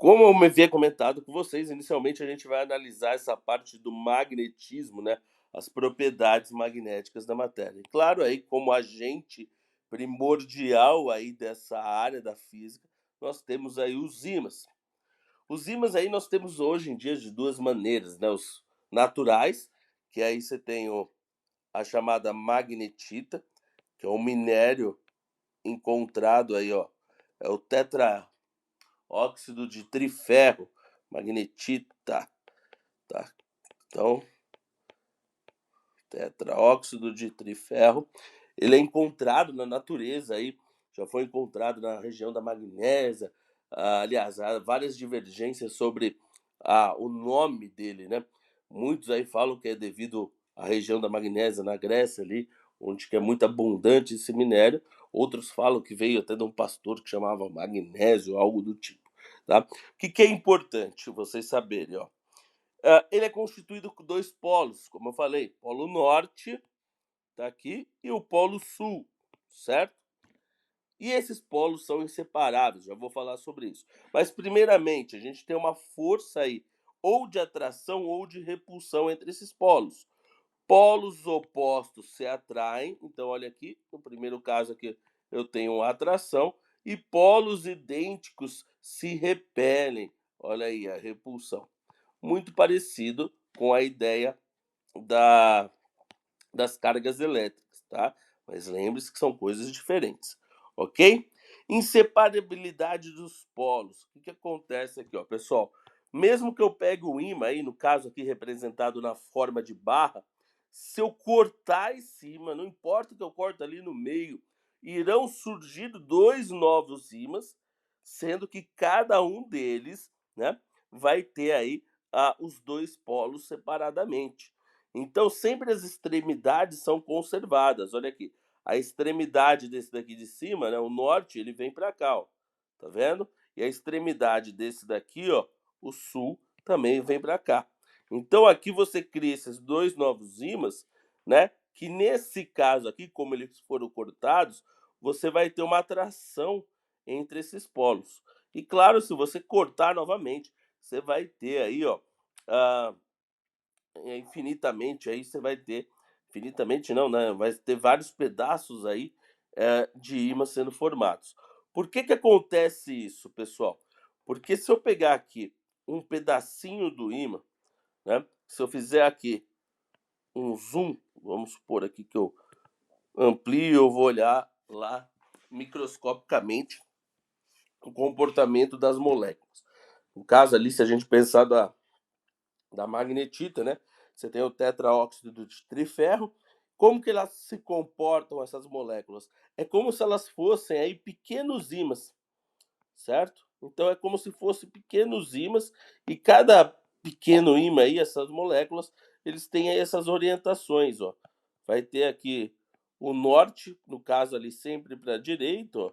Como eu me havia comentado com vocês, inicialmente a gente vai analisar essa parte do magnetismo, né, as propriedades magnéticas da matéria. E claro, aí como agente primordial aí dessa área da física, nós temos aí os ímãs. Os ímãs aí nós temos hoje em dia de 2 maneiras, né, os naturais, que aí você tem a chamada magnetita, que é um minério encontrado aí, ó, é o óxido de triferro, magnetita, tá? Então, tetraóxido de triferro, ele é encontrado na natureza aí, já foi encontrado na região da Magnésia, aliás, há várias divergências sobre o nome dele, né? Muitos aí falam que é devido à região da Magnésia, na Grécia ali, onde que é muito abundante esse minério. Outros falam que veio até de um pastor que chamava magnésio, algo do tipo, tá? O que é importante vocês saberem, ó? Ele é constituído por 2 polos, como eu falei, polo norte, tá aqui, e o polo sul, certo? E esses polos são inseparáveis, já vou falar sobre isso. Mas primeiramente, a gente tem uma força aí, ou de atração ou de repulsão entre esses polos. Polos opostos se atraem, então olha aqui, no primeiro caso aqui eu tenho uma atração, e polos idênticos se repelem, olha aí a repulsão. Muito parecido com a ideia da das cargas elétricas, tá? Mas lembre-se que são coisas diferentes, ok? Inseparabilidade dos polos. O que acontece aqui, ó, pessoal? Mesmo que eu pegue o ímã aí, no caso aqui representado na forma de barra, se eu cortar esse ímã, não importa que eu corte ali no meio, irão surgir 2 novos ímãs, sendo que cada um deles, né, vai ter aí os 2 polos separadamente. Então, sempre as extremidades são conservadas. Olha aqui, a extremidade desse daqui de cima, né, o norte, ele vem para cá, ó, tá vendo? E a extremidade desse daqui, ó, o sul, também vem para cá. Então, aqui você cria esses 2 novos ímãs, né, que nesse caso aqui, como eles foram cortados, você vai ter uma atração entre esses polos. E claro, se você cortar novamente, você vai ter aí, ó, ah, infinitamente aí você vai ter infinitamente não, né, vai ter vários pedaços aí, de ímãs sendo formados. Por que acontece isso, pessoal? Porque se eu pegar aqui um pedacinho do ímã, né, se eu fizer aqui um zoom, vamos supor aqui que eu amplio, eu vou olhar lá microscopicamente o comportamento das moléculas. No caso ali, se a gente pensar da magnetita, né? Você tem o tetraóxido de triferro. Como que elas se comportam, essas moléculas? É como se elas fossem aí pequenos ímãs, certo? Então é como se fossem pequenos ímãs e cada pequeno ímã aí, essas moléculas, eles têm aí essas orientações, ó. Vai ter aqui o norte, no caso ali sempre para a direita, ó.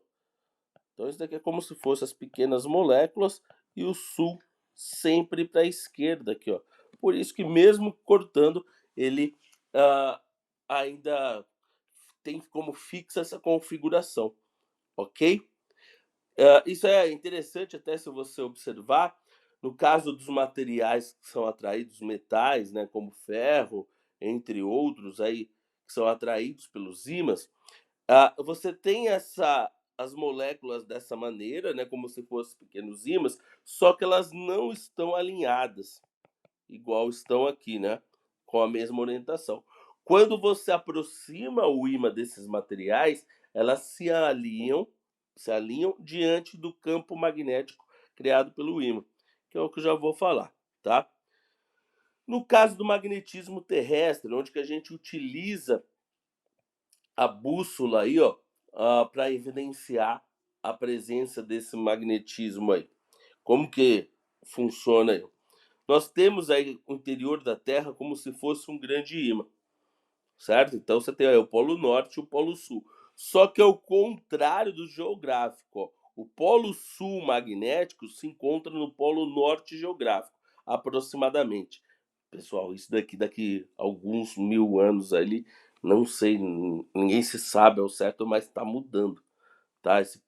Então isso daqui é como se fossem as pequenas moléculas e o sul sempre para a esquerda aqui, ó. Por isso que mesmo cortando, ele ainda tem como fixa essa configuração, ok? Isso é interessante até se você observar, no caso dos materiais que são atraídos, metais, né, como ferro, entre outros aí, que são atraídos pelos ímãs, você tem as moléculas dessa maneira, né, como se fossem pequenos ímãs, só que elas não estão alinhadas, igual estão aqui, né, com a mesma orientação. Quando você aproxima o ímã desses materiais, elas se alinham diante do campo magnético criado pelo ímã, que é o que eu já vou falar, tá? No caso do magnetismo terrestre, onde que a gente utiliza a bússola aí, ó, para evidenciar a presença desse magnetismo aí. Como que funciona aí? Nós temos aí o interior da Terra como se fosse um grande ímã, certo? Então você tem aí o polo norte e o polo sul. Só que é o contrário do geográfico, ó. O polo sul magnético se encontra no polo norte geográfico, aproximadamente. Pessoal, isso daqui alguns 1000 anos ali, não sei, ninguém se sabe ao certo, mas está mudando, tá? Esses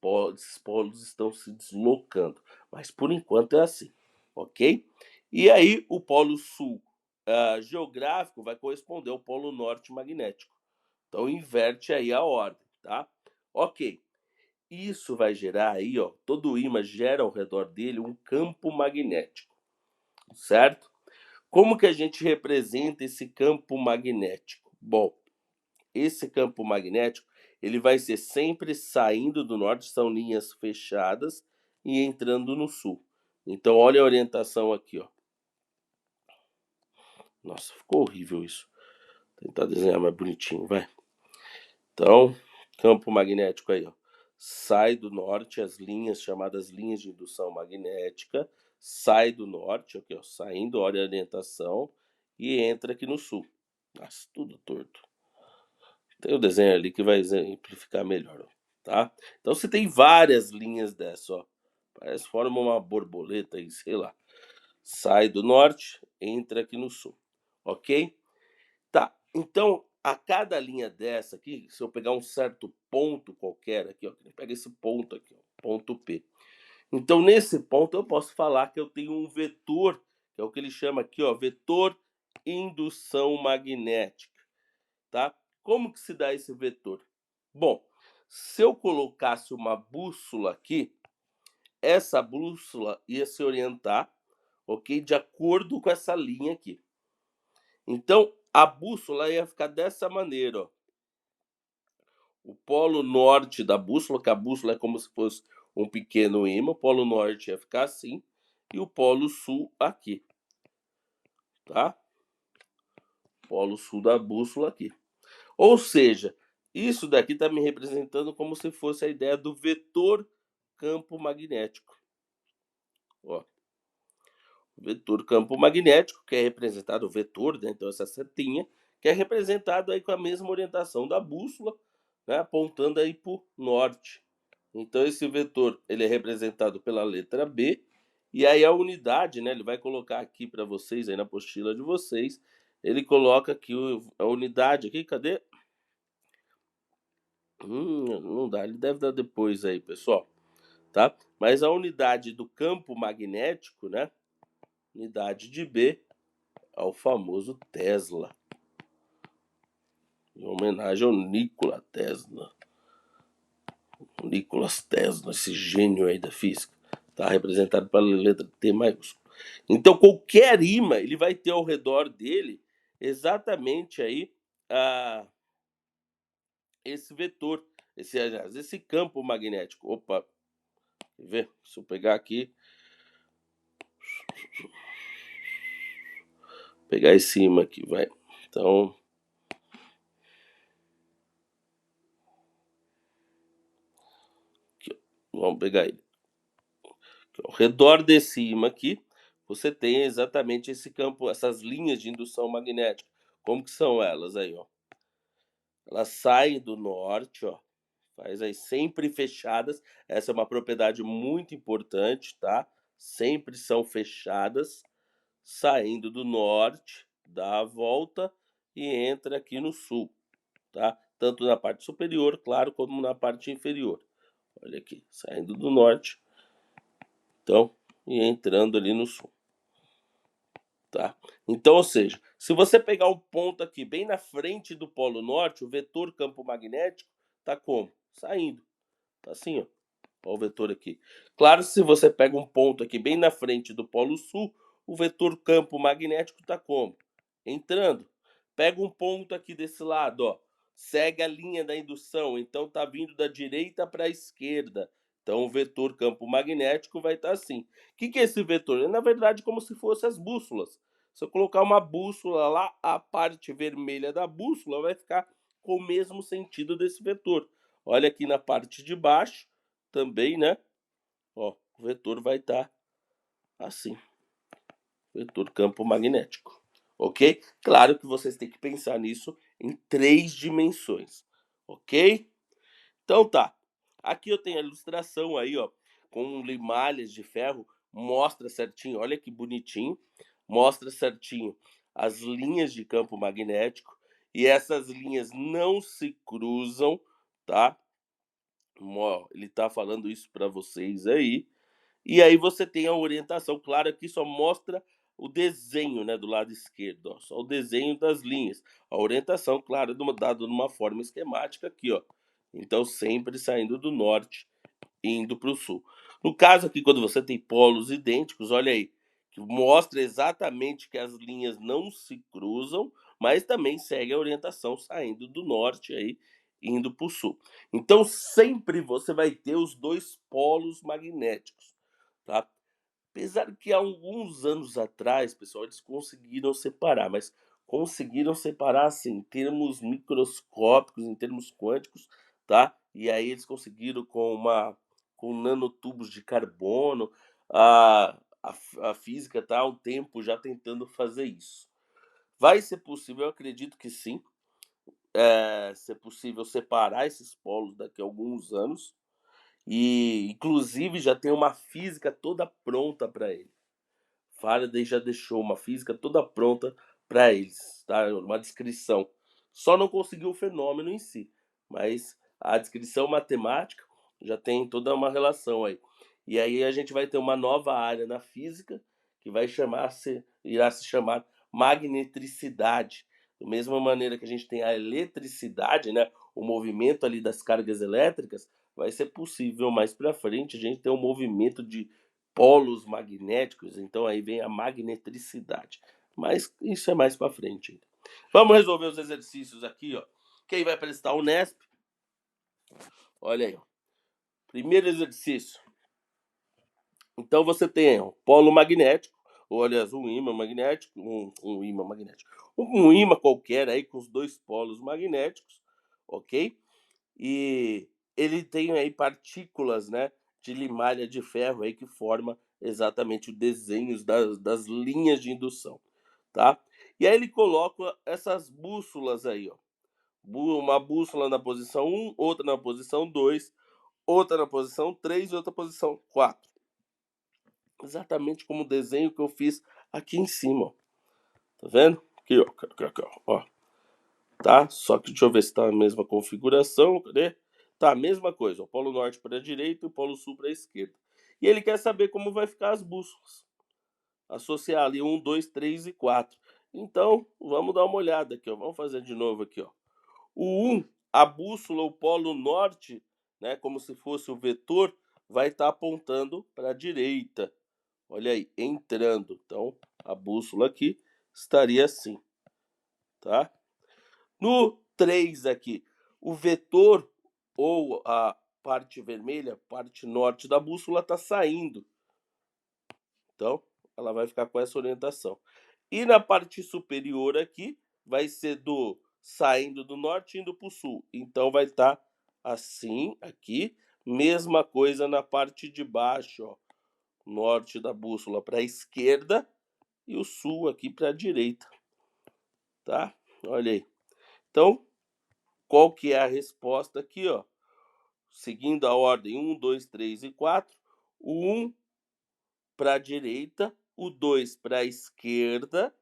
polos estão se deslocando. mas por enquanto é assim, ok? E aí o polo sul geográfico vai corresponder ao polo norte magnético. Então inverte aí a ordem, tá? Ok. Isso vai gerar aí, ó, todo o ímã gera ao redor dele um campo magnético, certo? Como que a gente representa esse campo magnético? Bom, esse campo magnético, ele vai ser sempre saindo do norte, são linhas fechadas, e entrando no sul. Então olha a orientação aqui, ó. Nossa, ficou horrível isso. Vou tentar desenhar mais bonitinho, vai. Então, campo magnético aí, ó. Sai do norte, as linhas chamadas linhas de indução magnética, sai do norte, aqui, ó, saindo, olha a orientação, e entra aqui no sul. Nossa, tudo torto. Tem o desenho ali que vai exemplificar melhor, ó, tá? Então você tem várias linhas dessa, ó. Parece forma uma borboleta aí, sei lá. Sai do norte, entra aqui no sul, ok? Tá, então a cada linha dessa aqui, se eu pegar um certo ponto qualquer aqui, ó, pega esse ponto aqui, ó, ponto P. Então nesse ponto eu posso falar que eu tenho um vetor, que é o que ele chama aqui, ó, vetor indução magnética, tá? Como que se dá esse vetor? Bom, se eu colocasse uma bússola aqui, essa bússola ia se orientar, ok, de acordo com essa linha aqui. Então a bússola ia ficar dessa maneira, ó. O polo norte da bússola, que a bússola é como se fosse um pequeno ímã, o polo norte ia ficar assim, e o polo sul aqui, tá? Polo sul da bússola aqui. Ou seja, isso daqui está me representando como se fosse a ideia do vetor campo magnético. Ó, vetor campo magnético, que é representado o vetor, né? Então essa setinha, que é representado aí com a mesma orientação da bússola, né? Apontando aí para o norte. Então esse vetor ele é representado pela letra B, e aí a unidade, né, ele vai colocar aqui para vocês aí na apostila de vocês, ele coloca aqui a unidade aqui, cadê? Não dá, ele deve dar depois aí, pessoal, tá? Mas a unidade do campo magnético, né, unidade de B, ao famoso Tesla, em homenagem ao Nikola Tesla. Nicolas Tesla, esse gênio aí da física, está representado pela letra T maiúscula. Então qualquer ímã ele vai ter ao redor dele exatamente aí esse vetor, esse campo magnético. Opa, quer ver? Se eu pegar aqui, pegar esse ímã aqui, vai. Então, aqui, vamos pegar ele. Ao redor desse ímã aqui, você tem exatamente esse campo, essas linhas de indução magnética. Como que são elas aí, ó? Elas saem do norte, ó, faz aí sempre fechadas. Essa é uma propriedade muito importante, tá? Sempre são fechadas, saindo do norte, dá a volta e entra aqui no sul, tá? Tanto na parte superior, claro, como na parte inferior. Olha aqui, saindo do norte, então, e entrando ali no sul. Tá? Então, ou seja, se você pegar um ponto aqui bem na frente do polo norte, o vetor campo magnético tá como? Saindo. Tá assim, ó. Ó o vetor aqui. Claro, se você pega um ponto aqui bem na frente do polo sul, o vetor campo magnético tá como? Entrando. Pega um ponto aqui desse lado, ó. Segue a linha da indução, então tá vindo da direita para a esquerda. Então o vetor campo magnético vai estar assim. O que é esse vetor? É na verdade como se fossem as bússolas. Se eu colocar uma bússola lá, a parte vermelha da bússola vai ficar com o mesmo sentido desse vetor. Olha aqui na parte de baixo também, né? Ó, o vetor vai estar assim. Vetor campo magnético. Ok? Claro que vocês têm que pensar nisso em 3 dimensões. Ok? Então tá. Aqui eu tenho a ilustração aí, ó, com limalhas de ferro, mostra certinho, olha que bonitinho, mostra certinho as linhas de campo magnético, e essas linhas não se cruzam, tá? Ó, ele tá falando isso para vocês aí. E aí você tem a orientação, claro, aqui só mostra o desenho, né, do lado esquerdo, ó, só o desenho das linhas. A orientação, claro, dado numa forma esquemática aqui, ó. Então sempre saindo do norte indo para o sul. No caso aqui, quando você tem polos idênticos, olha aí, que mostra exatamente que as linhas não se cruzam, mas também segue a orientação saindo do norte aí, indo para o sul. Então sempre você vai ter os dois polos magnéticos, tá? Apesar que há alguns anos atrás, pessoal, eles conseguiram separar, mas conseguiram separar, assim, em termos microscópicos, em termos quânticos, tá? E aí eles conseguiram com nanotubos de carbono, a física tá há um tempo já tentando fazer isso. Vai ser possível? Eu acredito que sim, ser possível separar esses polos daqui a alguns anos, e inclusive já tem uma física toda pronta para ele. Faraday já deixou uma física toda pronta para eles, tá? Uma descrição. Só não conseguiu o fenômeno em si, mas a descrição matemática já tem toda uma relação aí. E aí a gente vai ter uma nova área na física que irá se chamar magnetricidade. Da mesma maneira que a gente tem a eletricidade, né? O movimento ali das cargas elétricas, vai ser possível mais para frente a gente ter um movimento de polos magnéticos, então aí vem a magnetricidade. Mas isso é mais para frente ainda. Vamos resolver os exercícios aqui, ó. Quem vai prestar o Unesp? Olha aí, ó. Primeiro exercício. Então você tem o polo magnético, ou aliás, um ímã magnético, um ímã magnético. Um ímã qualquer aí com os dois polos magnéticos, ok? E ele tem aí partículas, né, de limalha de ferro aí que forma exatamente os desenhos das linhas de indução, tá? E aí ele coloca essas bússolas aí, ó. Uma bússola na posição 1, outra na posição 2, outra na posição 3 e outra na posição 4. Exatamente como o desenho que eu fiz aqui em cima, ó. Tá vendo? Aqui, ó. Ó. Tá? Só que deixa eu ver se tá a mesma configuração, cadê? Tá a mesma coisa, o polo norte para a direita e o polo sul para a esquerda. E ele quer saber como vai ficar as bússolas. Associar ali 1, 2, 3 e 4. Então, vamos dar uma olhada aqui, ó. Vamos fazer de novo aqui, ó. O 1, a bússola, o polo norte, né, como se fosse o vetor, vai estar apontando para a direita. Olha aí, entrando. Então, a bússola aqui estaria assim, tá? No 3 aqui, o vetor ou a parte vermelha, parte norte da bússola está saindo. Então, ela vai ficar com essa orientação. E na parte superior aqui, vai ser do saindo do norte indo para o sul. Então, vai estar assim aqui. Mesma coisa na parte de baixo, ó. Norte da bússola para a esquerda e o sul aqui para a direita. Tá? Olha aí. Então, qual que é a resposta aqui, ó? Seguindo a ordem 1, 2, 3 e 4, o 1 para a direita, o 2 para a esquerda,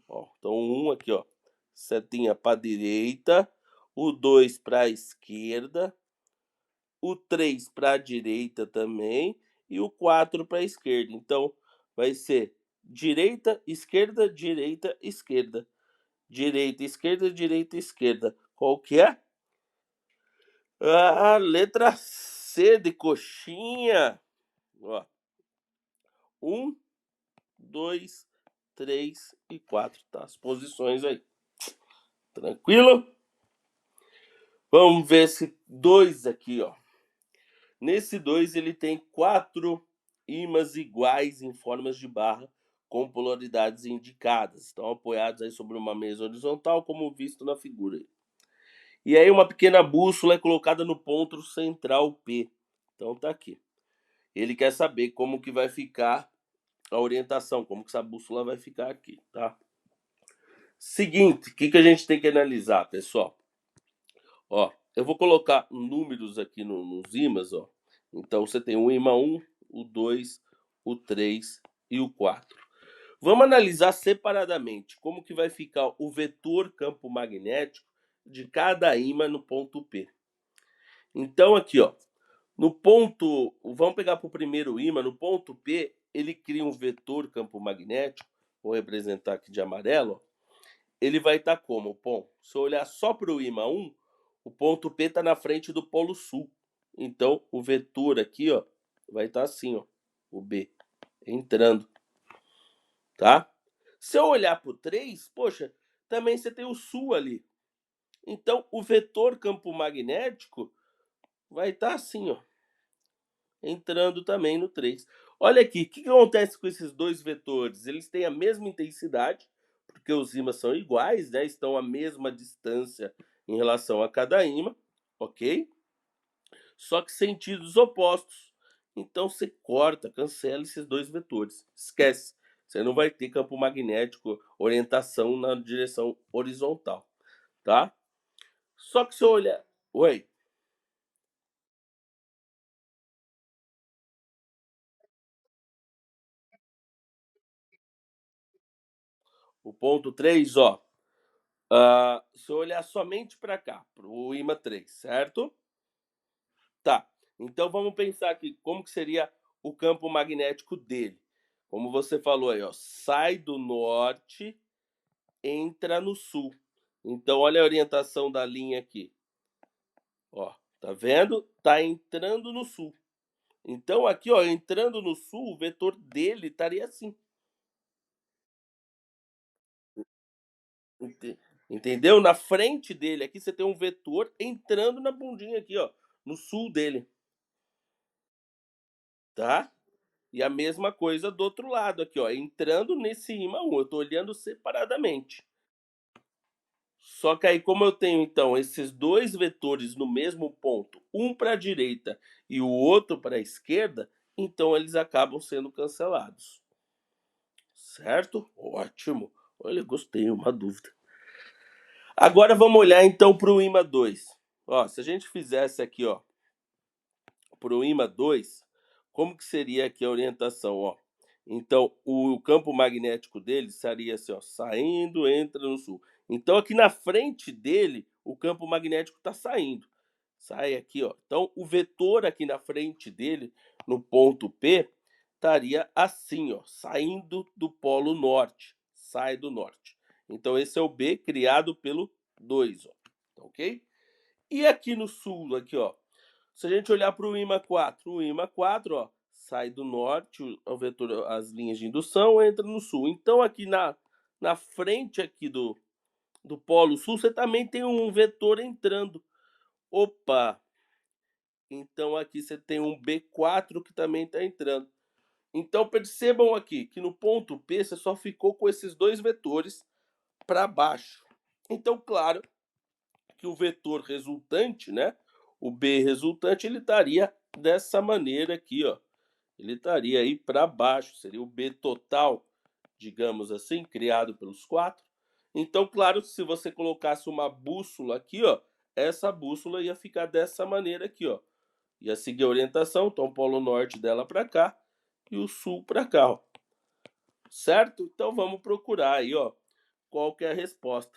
ó, então o 1 aqui, ó, setinha para a direita, o 2 para a esquerda, o 3 para a direita também e o 4 para a esquerda. Então vai ser direita, esquerda, direita, esquerda. Direita, esquerda, direita, esquerda. Qual que é? A letra C de coxinha. Ó, 1, 2, 3 e 4. Tá, as posições aí. Tranquilo? Vamos ver esse 2 aqui, ó. Nesse 2 ele tem 4 ímãs iguais em formas de barra com polaridades indicadas. Estão apoiados aí sobre uma mesa horizontal, como visto na figura aí. E aí uma pequena bússola é colocada no ponto central P. Então tá aqui. Ele quer saber como que vai ficar a orientação, como que essa bússola vai ficar aqui, tá? Seguinte, o que a gente tem que analisar, pessoal? Ó, eu vou colocar números aqui nos ímãs, ó. Então você tem o ímã 1, o 2, o 3 e o 4. Vamos analisar separadamente como que vai ficar o vetor campo magnético de cada ímã no ponto P. Então aqui, ó, No ponto, vamos pegar para o primeiro ímã, no ponto P, ele cria um vetor campo magnético, vou representar aqui de amarelo, ó. Ele vai estar como? Bom, se eu olhar só para o ímã 1, o ponto P está na frente do polo sul. Então, o vetor aqui, ó, vai estar assim, ó, o B, entrando, tá? Se eu olhar para o 3, poxa, também você tem o sul ali. Então, o vetor campo magnético vai estar assim, ó, entrando também no 3. Olha aqui, o que acontece com esses dois vetores? Eles têm a mesma intensidade, porque os ímãs são iguais, né? Estão à mesma distância em relação a cada ímã, ok? Só que sentidos opostos. Então você corta, cancela esses dois vetores. Esquece. Você não vai ter campo magnético, orientação na direção horizontal, tá? Só que se eu olhar. Oi. O ponto 3, ó. Se eu olhar somente para cá, para o ímã 3, certo? Tá. Então vamos pensar aqui como que seria o campo magnético dele. Como você falou aí, ó, sai do norte, entra no sul. Então olha a orientação da linha aqui. Ó, tá vendo? Tá entrando no sul. Então aqui, ó, entrando no sul, o vetor dele estaria assim. Ente- Entendeu? Na frente dele aqui você tem um vetor entrando na bundinha aqui, ó, no sul dele, tá? E a mesma coisa do outro lado aqui, ó, entrando nesse ímã 1, eu tô olhando separadamente. Só que aí como eu tenho então esses dois vetores no mesmo ponto, um para a direita e o outro para a esquerda, então eles acabam sendo cancelados. Certo? Ótimo. Olha, gostei, uma dúvida. Agora vamos olhar então para o ímã 2. Ó, se a gente fizesse aqui, ó, para o ímã 2, como que seria aqui a orientação, ó? Então, o campo magnético dele seria assim, ó, saindo, entra no sul. Então, aqui na frente dele, o campo magnético está saindo. Sai aqui, ó. Então, o vetor aqui na frente dele, no ponto P, estaria assim, ó, saindo do polo norte. Sai do norte. Então, esse é o B criado pelo 2, ó. Tá ok? E aqui no sul, aqui, ó, se a gente olhar para o ímã 4, ó, sai do norte, o vetor, as linhas de indução, entra no sul. Então, aqui na frente aqui do polo sul, você também tem um vetor entrando. Opa! Então, aqui você tem um B4 que também está entrando. Então, percebam aqui que no ponto P você só ficou com esses dois vetores para baixo. Então, claro que o vetor resultante, né? O B resultante, ele estaria dessa maneira aqui, ó. Ele estaria aí para baixo, seria o B total, digamos assim, criado pelos quatro. Então, claro, se você colocasse uma bússola aqui, ó, essa bússola ia ficar dessa maneira aqui, ó. Ia seguir a orientação, então o polo norte dela para cá e o sul para cá, ó. Certo? Então vamos procurar aí, ó, qual que é a resposta.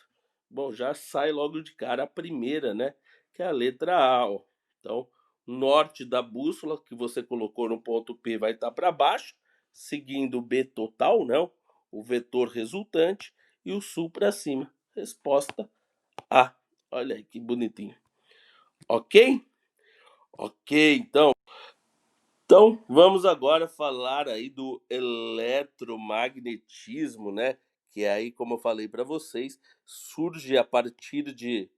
Bom, já sai logo de cara a primeira, né? Que é a letra A, ó. Então, norte da bússola que você colocou no ponto P vai estar para baixo, seguindo o B total, não? O vetor resultante e o sul para cima. Resposta A. Olha aí que bonitinho. Ok? Ok, então, vamos agora falar aí do eletromagnetismo, né? Que é aí, como eu falei para vocês, surge a partir de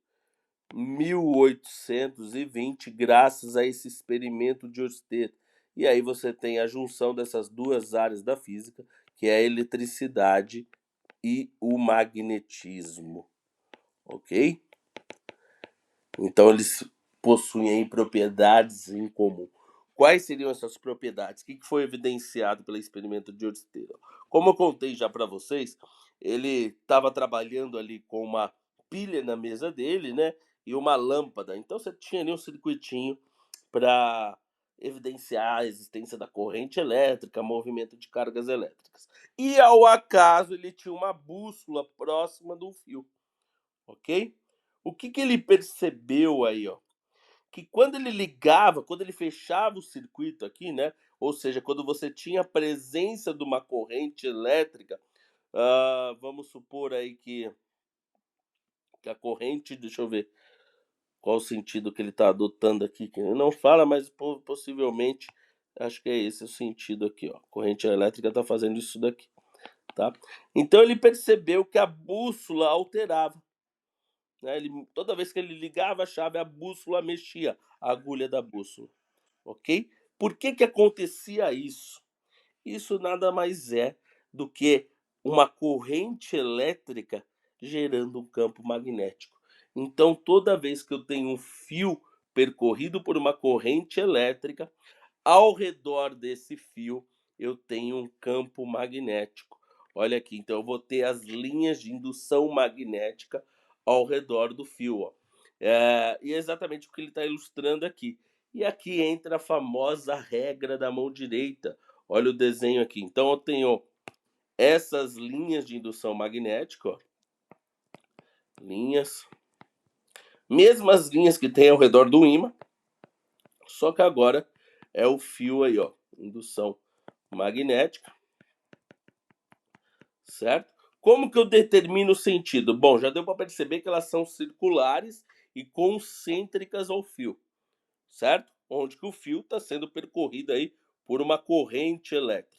1820, graças a esse experimento de Ørsted. E aí você tem a junção dessas duas áreas da física, que é a eletricidade e o magnetismo, ok? Então eles possuem aí propriedades em comum. Quais seriam essas propriedades? O que foi evidenciado pelo experimento de Ørsted? Como eu contei já para vocês, ele estava trabalhando ali com uma pilha na mesa dele, né? E uma lâmpada. Então você tinha ali um circuitinho para evidenciar a existência da corrente elétrica, movimento de cargas elétricas. E ao acaso ele tinha uma bússola próxima do fio, ok? O que ele percebeu aí, ó? que quando ele ligava, quando ele fechava o circuito aqui, né, ou seja, quando você tinha a presença de uma corrente elétrica, vamos supor aí que a corrente, deixa eu ver qual o sentido que ele está adotando aqui, que ele não fala, mas possivelmente acho que é esse o sentido aqui, ó. Corrente elétrica está fazendo isso daqui, tá? Então ele percebeu que a bússola alterava, né? Toda vez que ele ligava a chave, a bússola mexia, a agulha da bússola, ok? Por que que acontecia isso? Isso nada mais é do que uma corrente elétrica gerando um campo magnético. Então, toda vez que eu tenho um fio percorrido por uma corrente elétrica, ao redor desse fio eu tenho um campo magnético. Olha aqui, então eu vou ter as linhas de indução magnética ao redor do fio. Ó. E é exatamente o que ele está ilustrando aqui. E aqui entra a famosa regra da mão direita. Olha o desenho aqui. Então eu tenho essas linhas de indução magnética, ó, linhas, mesmas linhas que tem ao redor do ímã, só que agora é o fio aí, ó, indução magnética, certo? Como que eu determino o sentido? Bom, já deu para perceber que elas são circulares e concêntricas ao fio, certo? Onde que o fio está sendo percorrido aí por uma corrente elétrica.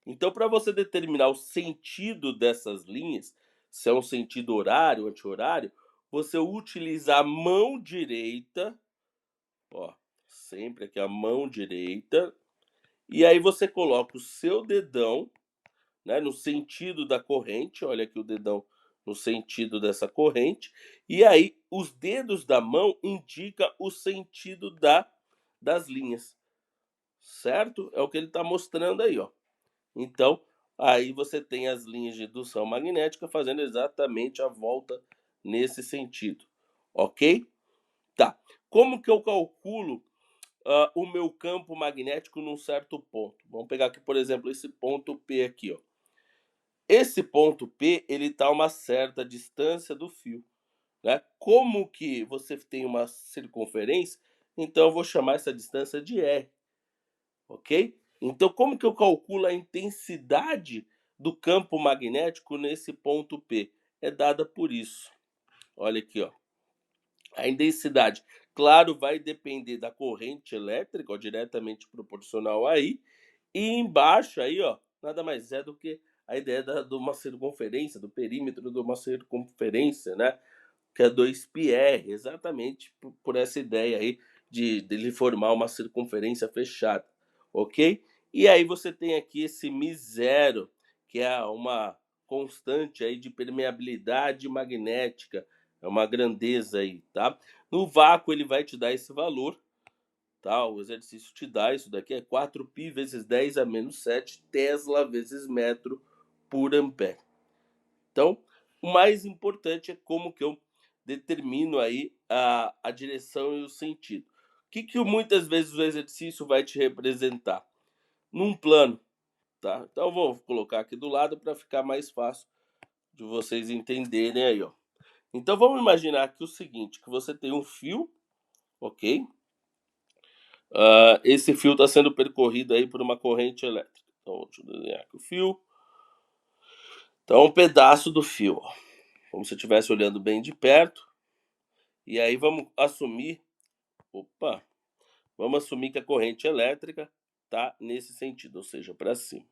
Então, para você determinar o sentido dessas linhas, se é um sentido horário, anti-horário, você utiliza a mão direita, ó, sempre aqui a mão direita, e aí você coloca o seu dedão, né, no sentido da corrente, olha aqui o dedão no sentido dessa corrente, e aí os dedos da mão indicam o sentido das linhas, certo? É o que ele está mostrando aí, ó. Então, aí você tem as linhas de indução magnética fazendo exatamente a volta nesse sentido, ok? Tá. Como que eu calculo o meu campo magnético num certo ponto? Vamos pegar aqui, por exemplo, esse ponto P aqui, ó. Esse ponto P, ele está a uma certa distância do fio, né? Como que você tem uma circunferência, então eu vou chamar essa distância de R, ok? Então, como que eu calculo a intensidade do campo magnético nesse ponto P? É dada por isso. Olha aqui, ó. A intensidade, claro, vai depender da corrente elétrica, ó, diretamente proporcional aí, e embaixo aí, ó, nada mais é do que a ideia de uma circunferência, do perímetro de uma circunferência, né? Que é 2πr, exatamente por essa ideia aí de ele formar uma circunferência fechada, ok? E aí você tem aqui esse μ0, que é uma constante aí de permeabilidade magnética, é uma grandeza aí, tá? No vácuo ele vai te dar esse valor, tá? O exercício te dá isso daqui, é 4π vezes 10 a menos 7 Tesla vezes metro por ampere. Então, o mais importante é como que eu determino aí a direção e o sentido. O que, que muitas vezes o exercício vai te representar? Num plano, tá? Então eu vou colocar aqui do lado para ficar mais fácil de vocês entenderem aí, ó. Então vamos imaginar aqui o seguinte, que você tem um fio, ok? Esse fio está sendo percorrido aí por uma corrente elétrica. Então deixa eu desenhar aqui o fio. Então um pedaço do fio, ó, como se eu estivesse olhando bem de perto. E aí vamos assumir, vamos assumir que a corrente elétrica está nesse sentido, ou seja, para cima.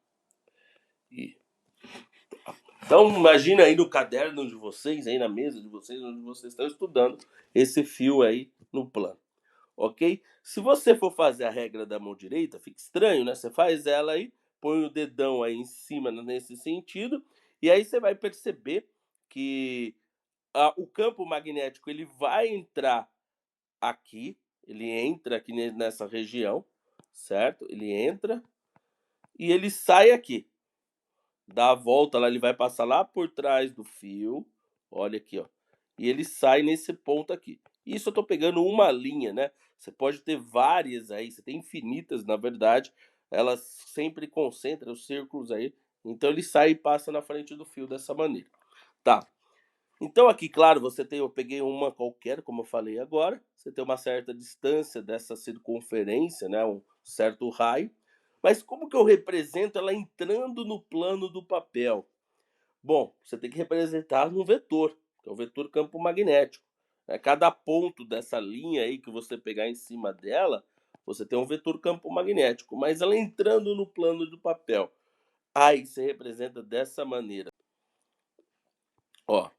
Então imagina aí no caderno de vocês, aí na mesa de vocês, onde vocês estão estudando esse fio aí no plano, ok? Se você for fazer a regra da mão direita, fica estranho, né? Você faz ela aí, põe o dedão aí em cima nesse sentido, e aí você vai perceber que o campo magnético ele vai entrar aqui, ele entra aqui nessa região, certo? Ele entra e ele sai aqui. Dá a volta lá, ele vai passar lá por trás do fio, olha aqui, ó. E ele sai nesse ponto aqui. Isso eu tô pegando uma linha, né? Você pode ter várias aí, você tem infinitas, na verdade. Elas sempre concentram os círculos aí. Então ele sai e passa na frente do fio dessa maneira. Tá. Então aqui, claro, eu peguei uma qualquer, como eu falei agora, você tem uma certa distância dessa circunferência, né, um certo raio, mas como que eu represento ela entrando no plano do papel? Bom, você tem que representar um vetor, que é o vetor campo magnético. Cada ponto dessa linha aí que você pegar em cima dela, você tem um vetor campo magnético, mas ela entrando no plano do papel. Aí você representa dessa maneira. Ó,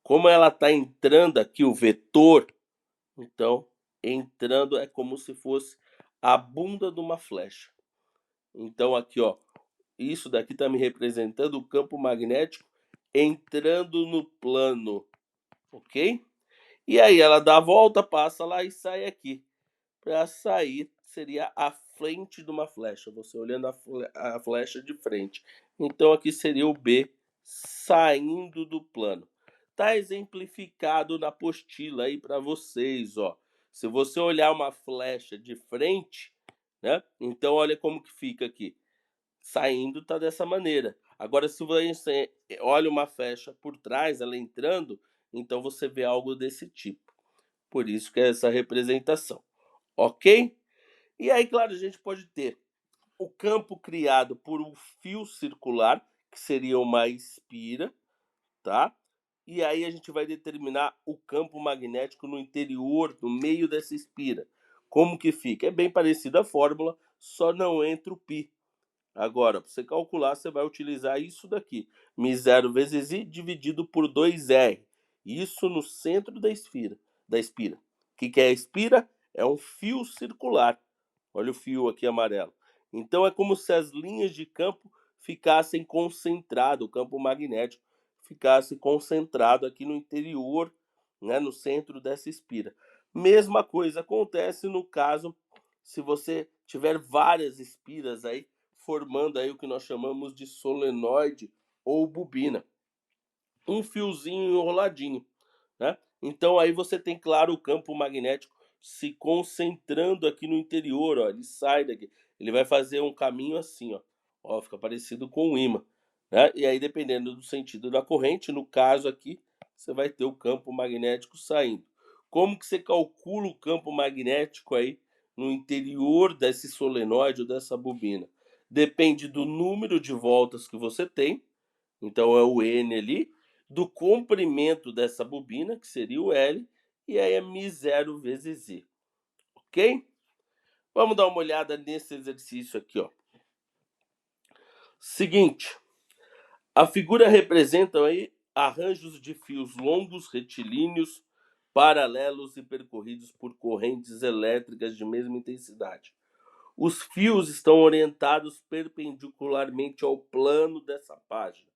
como ela está entrando aqui, o vetor, então, entrando é como se fosse a bunda de uma flecha. Então, aqui, ó, isso daqui está me representando o campo magnético entrando no plano, ok? E aí ela dá a volta, passa lá e sai aqui. Para sair seria a frente de uma flecha, você olhando a flecha de frente. Então aqui seria o B saindo do plano. Tá exemplificado na apostila aí para vocês, ó. Se você olhar uma flecha de frente, né? Então olha como que fica aqui. Saindo tá dessa maneira. Agora se você olha uma flecha por trás, ela entrando, então você vê algo desse tipo. Por isso que é essa representação, ok? E aí, claro, a gente pode ter o campo criado por um fio circular, que seria uma espira, tá? E aí a gente vai determinar o campo magnético no interior, no meio dessa espira. Como que fica? É bem parecida a fórmula, só não entra o π. Agora, para você calcular, você vai utilizar isso daqui. μ0 vezes I dividido por 2R. Isso no centro da espira. O que é a espira? É um fio circular. Olha o fio aqui amarelo. Então é como se as linhas de campo ficassem concentradas, o campo magnético ficasse concentrado aqui no interior, né, no centro dessa espira. Mesma coisa acontece no caso se você tiver várias espiras aí formando aí o que nós chamamos de solenoide ou bobina. Um fiozinho enroladinho, né? Então aí você tem, claro, o campo magnético se concentrando aqui no interior, ó, ele sai daqui, ele vai fazer um caminho assim, ó, fica parecido com um ímã, né? E aí dependendo do sentido da corrente, no caso aqui, você vai ter o campo magnético saindo. Como que você calcula o campo magnético aí no interior desse solenoide ou dessa bobina? Depende do número de voltas que você tem, então é o N ali, do comprimento dessa bobina, que seria o L, e aí é μ0 vezes I, ok? Vamos dar uma olhada nesse exercício aqui, ó. Seguinte, a figura representa aí arranjos de fios longos, retilíneos, paralelos e percorridos por correntes elétricas de mesma intensidade. Os fios estão orientados perpendicularmente ao plano dessa página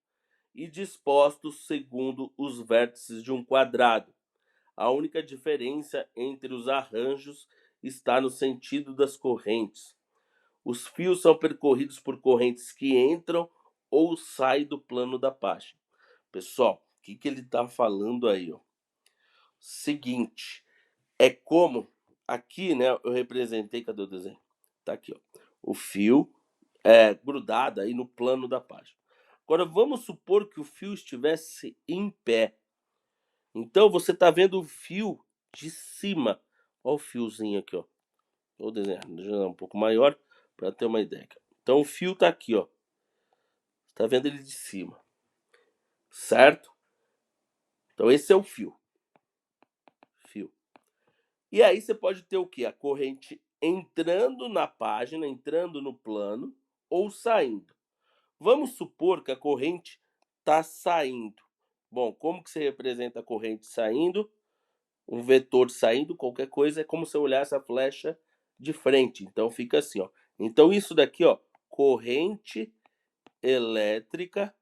e dispostos segundo os vértices de um quadrado. A única diferença entre os arranjos está no sentido das correntes. Os fios são percorridos por correntes que entram ou saem do plano da página. Pessoal, o que ele está falando aí? Ó? Seguinte, é como aqui, né? Eu representei, cadê o desenho? Tá aqui, ó. O fio é grudado aí no plano da página. Agora vamos supor que o fio estivesse em pé. Então você está vendo o fio de cima. Olha o fiozinho aqui, ó. Vou desenhar um pouco maior para ter uma ideia. Então o fio está aqui, ó. Está vendo ele de cima, certo? Então esse é o fio. Fio. E aí você pode ter o que? A corrente entrando na página, entrando no plano ou saindo. Vamos supor que a corrente está saindo. Bom, como que você representa a corrente saindo? Um vetor saindo, qualquer coisa, é como se eu olhasse a flecha de frente. Então fica assim, ó. Então isso daqui, ó, corrente elétrica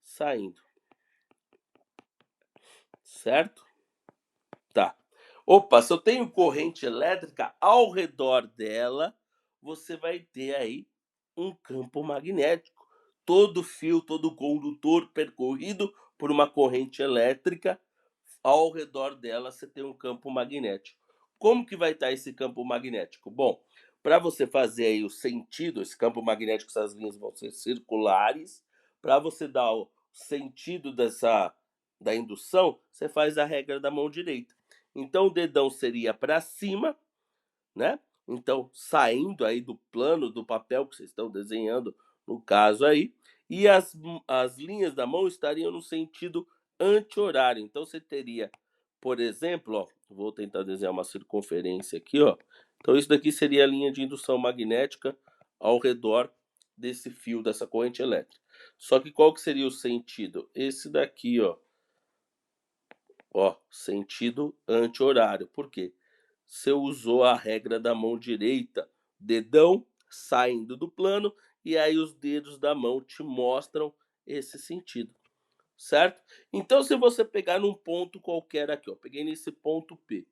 saindo. Certo? Tá. Opa, se eu tenho corrente elétrica ao redor dela, você vai ter aí um campo magnético. Todo fio, todo condutor percorrido por uma corrente elétrica, ao redor dela você tem um campo magnético. Como que vai estar esse campo magnético? Bom, para você fazer aí o sentido, esse campo magnético, essas linhas vão ser circulares, para você dar o sentido da indução, você faz a regra da mão direita. Então, o dedão seria para cima, né? Então, saindo aí do plano do papel que vocês estão desenhando, no caso aí, e as linhas da mão estariam no sentido anti-horário. Então, você teria, por exemplo, ó, vou tentar desenhar uma circunferência aqui, ó. Então, isso daqui seria a linha de indução magnética ao redor desse fio, dessa corrente elétrica. Só que qual que seria o sentido? Esse daqui, ó. Ó, sentido anti-horário. Por quê? Você usou a regra da mão direita, dedão saindo do plano, e aí os dedos da mão te mostram esse sentido, certo? Então, se você pegar num ponto qualquer aqui, ó, peguei nesse ponto P,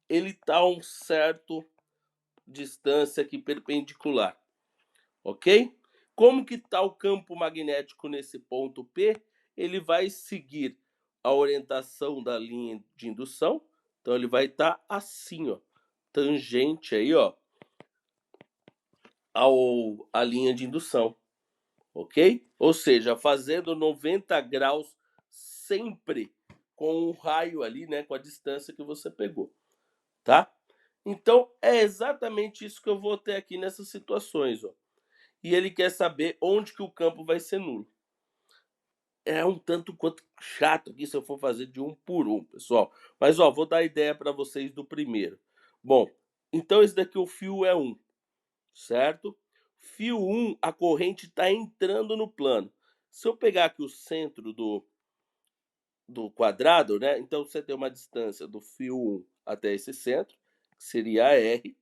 ele tá a um certo distância aqui perpendicular, ok? Como que tá o campo magnético nesse ponto P? Ele vai seguir a orientação da linha de indução, então ele vai estar assim, ó, tangente aí, ó, à linha de indução, ok? Ou seja, fazendo 90 graus sempre com o raio ali, né, com a distância que você pegou, tá? Então, é exatamente isso que eu vou ter aqui nessas situações, ó. E ele quer saber onde que o campo vai ser nulo. É um tanto quanto chato aqui se eu for fazer de um por um, pessoal. Mas, ó, vou dar ideia para vocês do primeiro. Bom, então esse daqui o fio é 1, certo? Fio 1, a corrente está entrando no plano. Se eu pegar aqui o centro do quadrado, né? Então você tem uma distância do fio 1 até esse centro, que seria a R.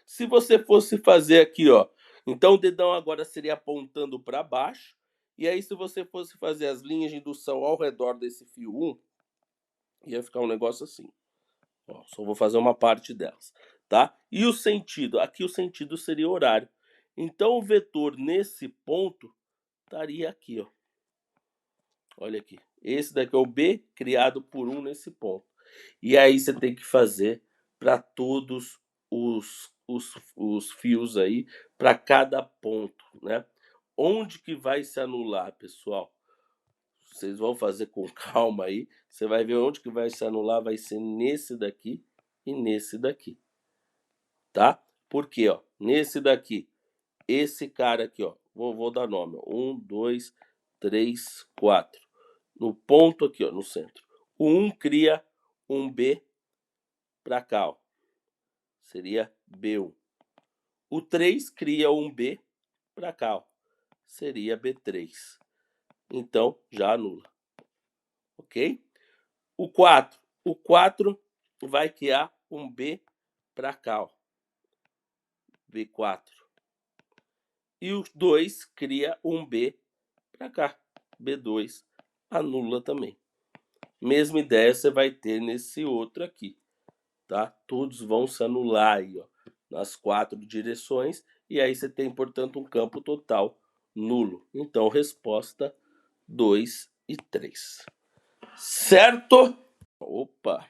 Se você fosse fazer aqui, ó, então o dedão agora seria apontando para baixo. E aí, se você fosse fazer as linhas de indução ao redor desse fio 1, ia ficar um negócio assim. Ó, só vou fazer uma parte delas, tá? E o sentido? Aqui o sentido seria horário. Então, o vetor nesse ponto estaria aqui, ó. Olha aqui. Esse daqui é o B criado por 1 nesse ponto. E aí você tem que fazer para todos os fios aí, para cada ponto, né? Onde que vai se anular, pessoal? Vocês vão fazer com calma aí. Você vai ver onde que vai se anular, vai ser nesse daqui e nesse daqui, tá? Por quê, ó? Nesse daqui, esse cara aqui, ó, vou dar nome, ó. 1, 2, 3, 4. No ponto aqui, ó, no centro. O 1 cria um B para cá, ó. Seria B1. O 3 cria um B para cá, ó. Seria B3. Então, já anula. Ok? O 4 vai criar um B para cá, ó. B4. E o 2 cria um B para cá. B2 anula também. Mesma ideia você vai ter nesse outro aqui, tá? Todos vão se anular aí, ó, nas 4 direções, e aí você tem, portanto, um campo total nulo. Então, resposta 2 e 3. Certo? Opa!